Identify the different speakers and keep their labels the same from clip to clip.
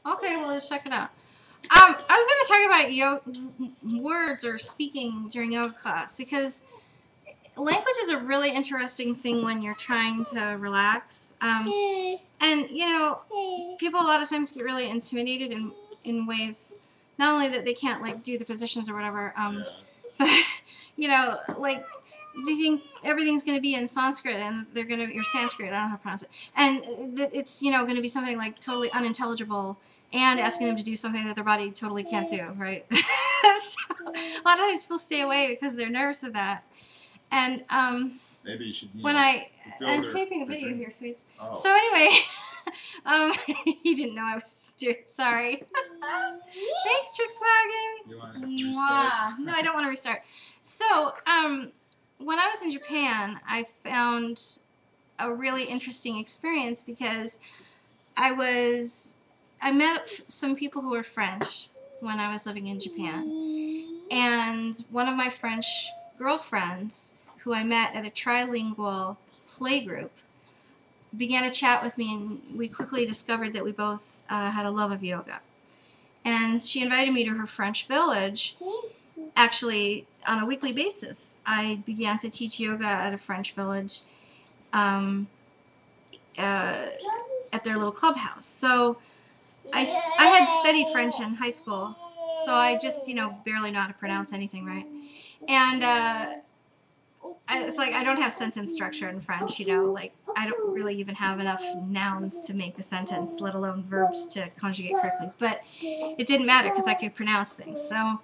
Speaker 1: Okay, well, let's check it out. I was going to talk about words or speaking during yoga class because language is a really interesting thing when you're trying to relax. And, people a lot of times get really intimidated in ways, not only that they can't, like, do the positions or whatever, but, like, they think everything's going to be in Sanskrit and they're going to, or Sanskrit, I don't know how to pronounce it, and it's, going to be something, like, totally unintelligible and asking them to do something that their body totally can't do, right? So, a lot of times people stay away because they're nervous of that. And
Speaker 2: maybe you should.
Speaker 1: I'm taping a video here, sweets. Oh. So anyway, he didn't know I was doing. Sorry. Thanks, Trixwagon.
Speaker 2: You want to restart?
Speaker 1: No, I don't want to restart. So when I was in Japan, I found a really interesting experience because I met some people who were French when I was living in Japan, and one of my French girlfriends, who I met at a trilingual play group, began to chat with me, and we quickly discovered that we both had a love of yoga. And she invited me to her French village, actually on a weekly basis. I began to teach yoga at a French village at their little clubhouse. So I had studied French in high school, so I just, barely know how to pronounce anything right. And it's like I don't have sentence structure in French, like I don't really even have enough nouns to make a sentence, let alone verbs to conjugate correctly. But it didn't matter because I could pronounce things so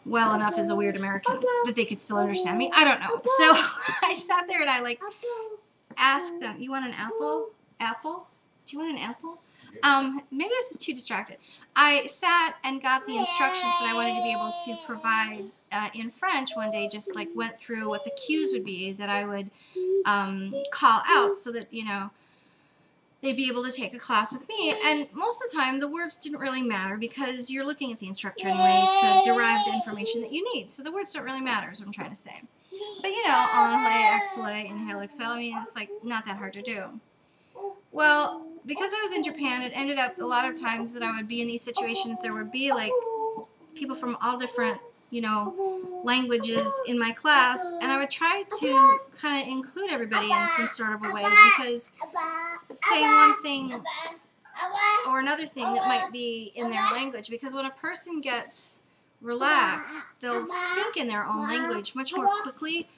Speaker 1: well enough as a weird American that they could still understand me. I don't know. So I sat there and I asked them, "You want an apple? Apple? Do you want an apple?" Maybe this is too distracted. I sat and got the instructions that I wanted to be able to provide in French one day, just went through what the cues would be that I would call out so that, they'd be able to take a class with me. And most of the time, the words didn't really matter because you're looking at the instructor anyway to derive the information that you need. So the words don't really matter is what I'm trying to say. But, enhalé, exhalé, inhale, exhale, it's not that hard to do. Well, because I was in Japan, it ended up a lot of times that I would be in these situations, there would be people from all different, languages in my class, and I would try to kind of include everybody in some sort of a way, because saying one thing or another thing that might be in their language, because when a person gets relaxed, they'll think in their own language much more quickly.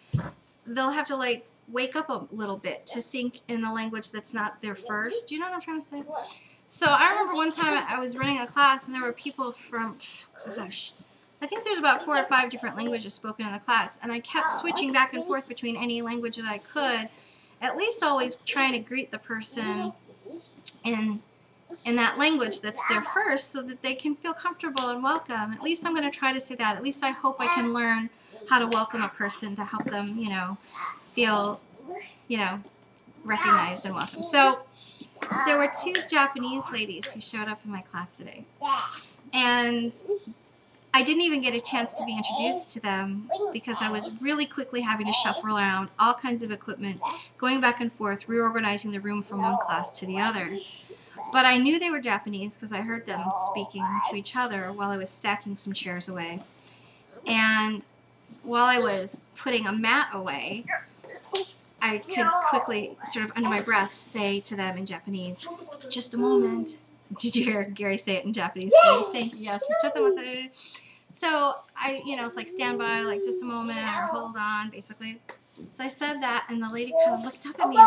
Speaker 1: They'll have to wake up a little bit to think in a language that's not their first. Do you know what I'm trying to say? So I remember one time I was running a class and there were people from, I think there's about 4 or 5 different languages spoken in the class, and I kept switching back and forth between any language that I could, at least always trying to greet the person in that language that's their first so that they can feel comfortable and welcome. At least I'm going to try to say that. At least I hope I can learn how to welcome a person to help them, feel, recognized and welcome. So there were 2 Japanese ladies who showed up in my class today. And I didn't even get a chance to be introduced to them because I was really quickly having to shuffle around all kinds of equipment, going back and forth, reorganizing the room from one class to the other. But I knew they were Japanese because I heard them speaking to each other while I was stacking some chairs away. And while I was putting a mat away, I could quickly, sort of under my breath, say to them in Japanese, "Just a moment." Did you hear Gary say it in Japanese? Thank you. Yes. So I, it's stand by, just a moment, or hold on, basically. So I said that, and the lady kind of looked up at me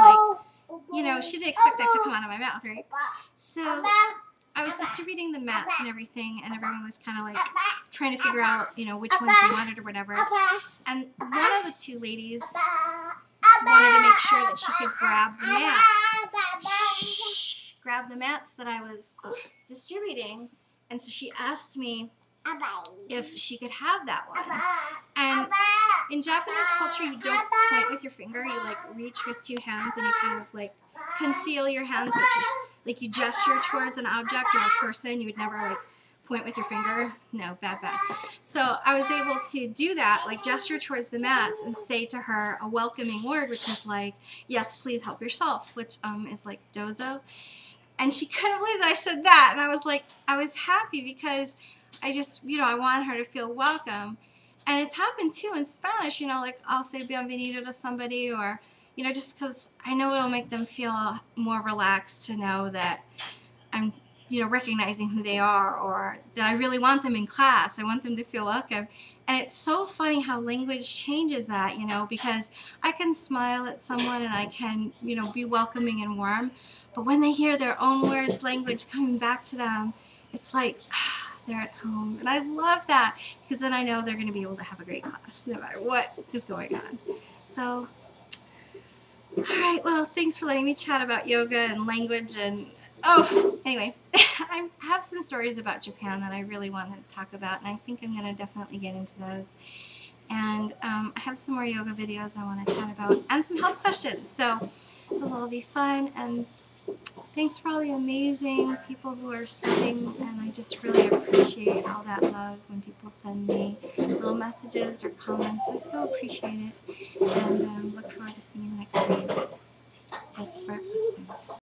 Speaker 1: she didn't expect that to come out of my mouth, right? So I was distributing the mats and everything, and everyone was kind of trying to figure out, which ones they wanted or whatever. And one of the 2 ladies wanted to make sure that she could grab the mats. Grab the mats that I was distributing. And so she asked me if she could have that one. And in Japanese culture, you don't point with your finger. You reach with 2 hands, and you kind of conceal your hands, but you gesture towards an object or a person. You would never point with your finger. No, bad. So I was able to do that, gesture towards the mats and say to her a welcoming word, which is "Yes, please help yourself," which is dozo. And she couldn't believe that I said that. And I was like, I was happy because I just, I wanted her to feel welcome. And it's happened too in Spanish, like I'll say bienvenido to somebody, or, just because I know it'll make them feel more relaxed to know that I'm, recognizing who they are, or that I really want them in class. I want them to feel welcome. And it's so funny how language changes that, because I can smile at someone and I can, be welcoming and warm. But when they hear their own words, language coming back to them, it's like they're at home. And I love that, because then I know they're going to be able to have a great class no matter what is going on. So, all right, well, thanks for letting me chat about yoga and language. And anyway, I have some stories about Japan that I really want to talk about, and I think I'm going to definitely get into those. And I have some more yoga videos I want to chat about, and some health questions. So those will all be fun. And thanks for all the amazing people who are sending, and I just really appreciate all that love when people send me little messages or comments. I so appreciate it, and look forward to seeing you next week. Thanks for listening.